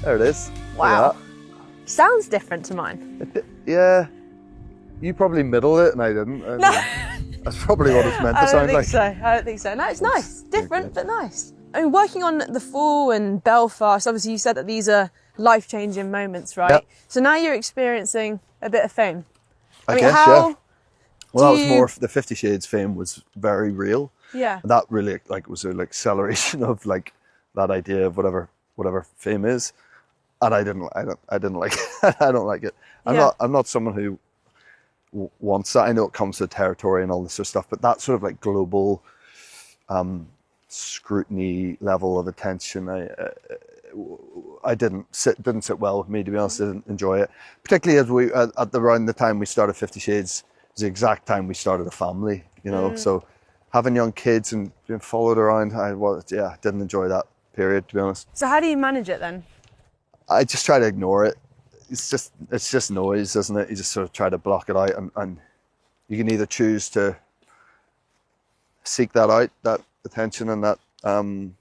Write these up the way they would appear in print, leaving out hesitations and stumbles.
There it is. Wow. Sounds different to mine. Yeah. You probably middled it and I didn't. No. That's probably what it's meant to sound like. I don't think so. No, it's nice. Different, but nice. I mean, working on The Fall and Belfast, obviously you said that these are life-changing moments, right? Yep. So now you're experiencing a bit of fame. I guess, yeah. Well, that was more, the 50 Shades fame was very real. Yeah. And that really was an acceleration of that idea of whatever fame is. And I didn't like it. I don't like it. I'm not someone who wants that. I know it comes to territory and all this sort of stuff, but that sort of global scrutiny level of attention, I didn't sit well with me, to be honest. I didn't enjoy it, particularly as around the time we started 50 Shades was the exact time we started a family, so having young kids and being followed around, I didn't enjoy that period, to be honest. So how do you manage it then? I just try to ignore it. It's just noise, isn't it? You just sort of try to block it out, and you can either choose to seek that out, that attention and that I don't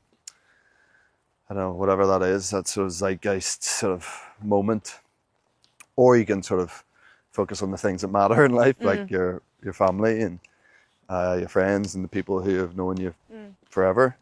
know, whatever that is, that sort of zeitgeist sort of moment, or you can sort of focus on the things that matter in life, like your family and your friends and the people who have known you forever.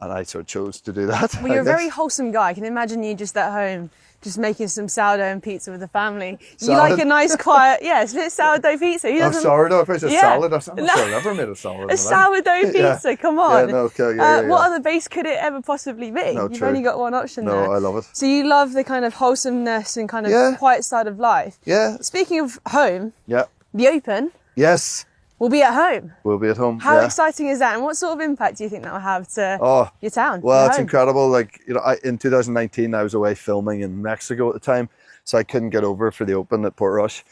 And I sort of chose to do that. Well, you're a very wholesome guy. I can imagine you just at home, just making some sourdough and pizza with the family. You like a nice, quiet, it's a bit sourdough pizza. Sourdough? If it's a salad, I'm not sure I've ever made a salad. A sourdough pizza, come on. Yeah, no, okay, What other base could it ever possibly be? No, You've only got one option there. No, I love it. So you love the kind of wholesomeness and kind of quiet side of life. Yeah. Speaking of home, the Open. Yes. We'll be at home. We'll be at home. How exciting is that? And what sort of impact do you think that will have to your town? Well, it's incredible. In 2019, I was away filming in Mexico at the time, so I couldn't get over for the Open at Portrush.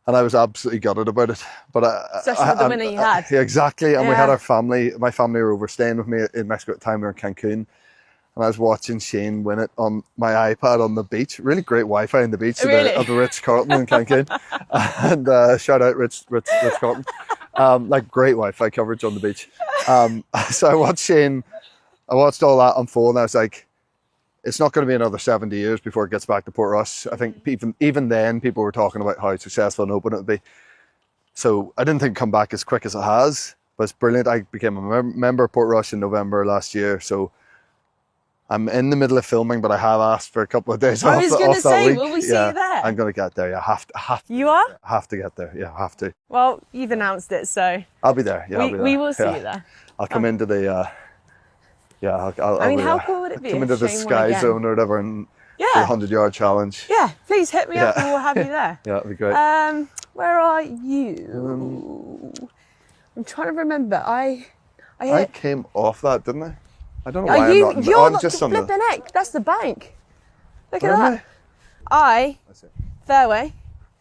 And I was absolutely gutted about it. But especially with the winner you had. Yeah, exactly. And we had my family were over staying with me in Mexico at the time. We were in Cancun. And I was watching Shane win it on my iPad on the beach. Really great Wi-Fi on the beach of the Ritz-Carlton in Cancun. And shout out Ritz-Carlton. Great Wi-Fi coverage on the beach. So I watched all that unfold, and I was like, it's not going to be another 70 years before it gets back to Portrush. I think even then people were talking about how successful and open it would be. So I didn't think it'd come back as quick as it has, but it's brilliant. I became a member of Portrush in November last year, so I'm in the middle of filming, but I have asked for a couple of days off. I was going to say, will we see you there? I'm going to get there. Yeah, have to. You are? Have to get there. Yeah, have to. Well, you've announced it, so I'll be there. Yeah, I'll be there. We will see you there. I'll come into the. How cool would it be? Come into the Sky Zone or whatever, and the 100-yard challenge. Yeah, please hit me up, and we'll have you there. Yeah, that'd be great. Where are you? I'm trying to remember. I came off that, didn't I? I don't know why I'm not. Just flipping heck. That's the bank. Look at that. Fairway.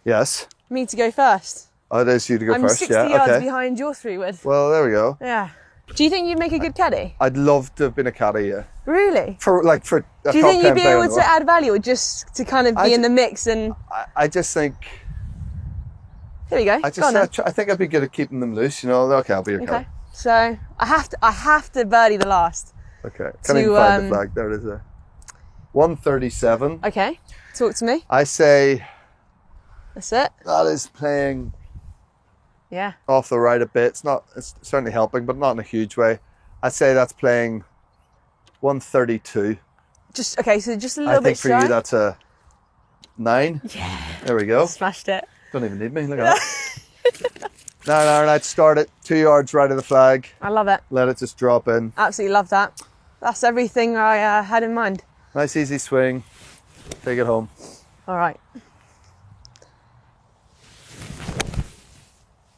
Yes. Me to go first. Oh, it is you to go first. 60 yards behind your 3-wood. Well, there we go. Yeah. Do you think you'd make a good caddy? I'd love to have been a caddy. Yeah. Really? For a Do you think you'd be able to add value, or just to kind of be in the mix and? I just think. Here we go. I think I'd be good at keeping them loose. Okay, I'll be your caddy. So I have to birdie the last. Okay. Can't even find the flag. There it is. There. 137. Okay. Talk to me. I say. That's it. That is playing. Yeah. Off the right a bit. It's certainly helping, but not in a huge way. I'd say that's playing 132. So just a little bit shy. I think for you that's a 9. Yeah. There we go. Smashed it. Don't even need me. Look at that. No, I'd start it 2 yards right of the flag. I love it. Let it just drop in. Absolutely love that. That's everything I had in mind. Nice easy swing. Take it home. All right.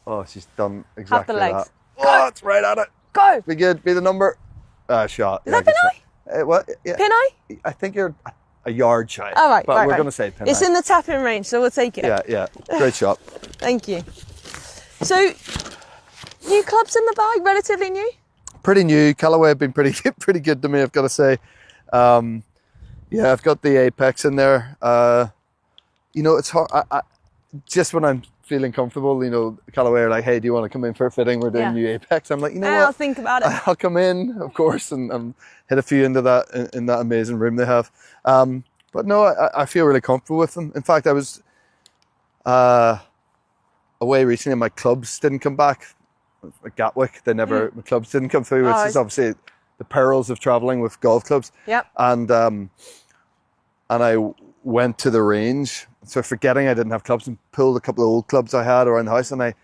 Oh, she's done exactly Half the legs. that. Oh, it's right at it. Go. Be good. Be the number. Shot. Is that pin eye? What? Yeah. Pin eye? I think you're a yard shy. All right. But we're going to say pin eye. It's in the tapping range, so we'll take it. Yeah. Great shot. Thank you. So, new clubs in the bag, relatively new? Pretty new. Callaway have been pretty good to me, I've got to say. I've got the Apex in there. It's hard. Just when I'm feeling comfortable, you know, Callaway are like, hey, do you want to come in for a fitting? We're doing new Apex. I'm like, you know what? I'll think about it. I'll come in, of course, and hit a few into that in that amazing room they have. But no, I feel really comfortable with them. In fact, I was away recently and my clubs didn't come back. At Gatwick, my clubs didn't come through, which is obviously the perils of traveling with golf clubs. Yep. And I went to the range, so forgetting I didn't have clubs, and pulled a couple of old clubs I had around the house, and I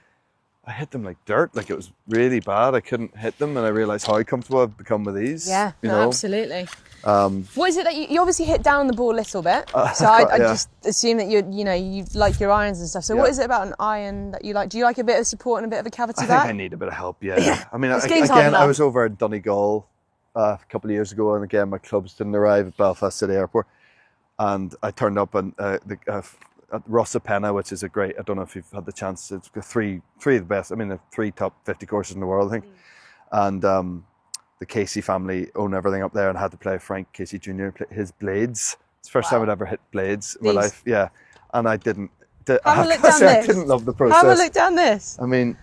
hit them like dirt. Like, it was really bad. I couldn't hit them, and I realised how comfortable I've become with these. Yeah, you know? absolutely. What is it that you obviously hit down the ball a little bit? So I just assume that you like your irons and stuff. So what is it about an iron that you like? Do you like a bit of support and a bit of a cavity back? I think I need a bit of help. Yeah. I mean, again, I was over in Donegal a couple of years ago, and again, my clubs didn't arrive at Belfast City Airport, and I turned up at Rosapenna, which is a great, I don't know if you've had the chance, it's three of the best, I mean, the 3 top 50 courses in the world, I think. And the Casey family own everything up there, and I had to play Frank Casey Jr., his blades. It's the first time I'd ever hit blades in my life. Yeah. And I didn't, I didn't love the process. Have a look down this. I mean,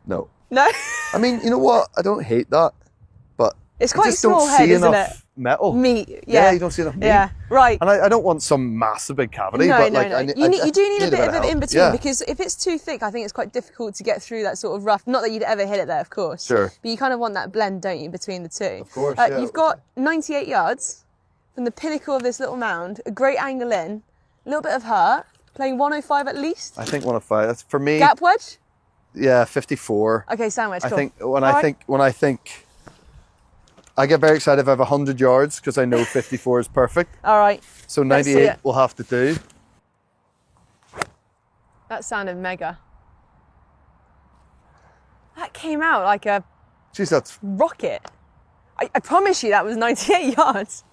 no. No? I mean, you know what? I don't hate that, but it's quite I just small don't head, see isn't enough it? Metal. Meat, Yeah, you don't see enough meat. Yeah, right. And I don't want some massive big cavity, but like, you do need a bit of an in between, yeah. because if it's too thick, I think it's quite difficult to get through that sort of rough. Not that you'd ever hit it there, of course. Sure. But you kind of want that blend, don't you, between the two? Of course. Yeah. You've got 98 yards from the pinnacle of this little mound, a great angle in, a little bit of hurt, playing 105 at least. I think 105. That's for me. Gap wedge? Yeah, 54. Okay, sandwich. I cool. think when I think. I get very excited if I have 100 yards because I know 54 is perfect. All right. So 98 will have to do. That sounded mega. That came out like a rocket. I promise you that was 98 yards.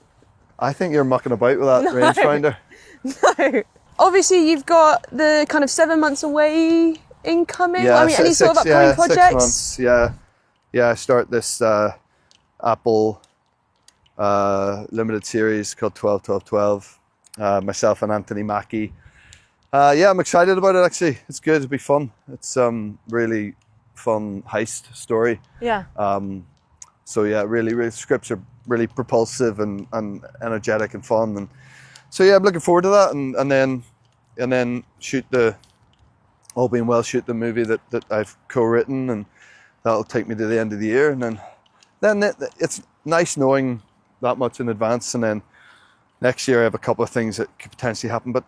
I think you're mucking about with that rangefinder. No. Obviously, you've got the kind of 7 months away incoming. Yeah, any sort of upcoming projects? 6 months, yeah. I start this Apple limited series called 12-12-12. Myself and Anthony Mackie. I'm excited about it, actually. It's good, it'll be fun. It's really fun heist story. Yeah. So yeah, really scripts are really propulsive and energetic and fun, and so yeah, I'm looking forward to that, and then shoot all being well, shoot the movie that I've co-written, and that'll take me to the end of the year, and then it's nice knowing that much in advance, and then next year I have a couple of things that could potentially happen, but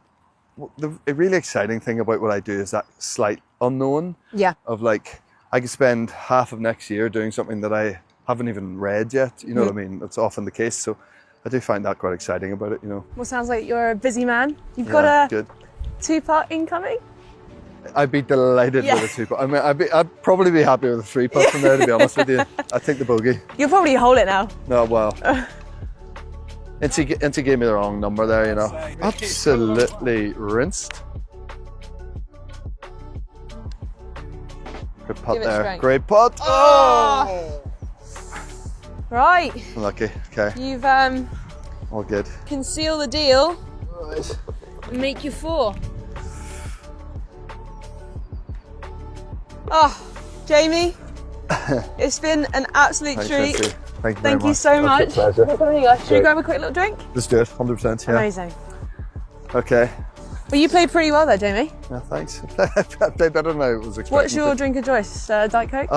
the really exciting thing about what I do is that slight unknown of like, I could spend half of next year doing something that I haven't even read yet, you know what I mean? That's often the case, so I do find that quite exciting about it, you know. Well, sounds like you're a busy man. You've got a good 2-part incoming? I'd be delighted with a 2-putt. I mean, I'd probably be happy with a 3-putt from there, to be honest with you. I think the bogey. You'll probably hold it now. No, well. Inci gave me the wrong number there, you know. Absolutely rinsed. Good putt there. Strength. Great putt. Oh! Right. Lucky. Okay. You've all good. Conceal the deal. Right. And make your 4. Oh, Jamie, it's been an absolute treat. Thank you very much. Thank you so much. Pleasure. Should we grab a quick little drink? Let's do it, 100%, yeah. Amazing. Okay. Well, you played pretty well there, Jamie. Yeah, thanks. I played better than I was expecting. What's your drink of choice? Diet Coke?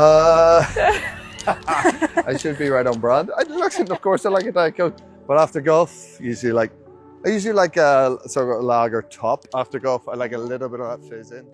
I should be right on brand. Of course I like a Diet Coke, but after golf, I usually like a sort of lager top after golf. I like a little bit of that fizz in.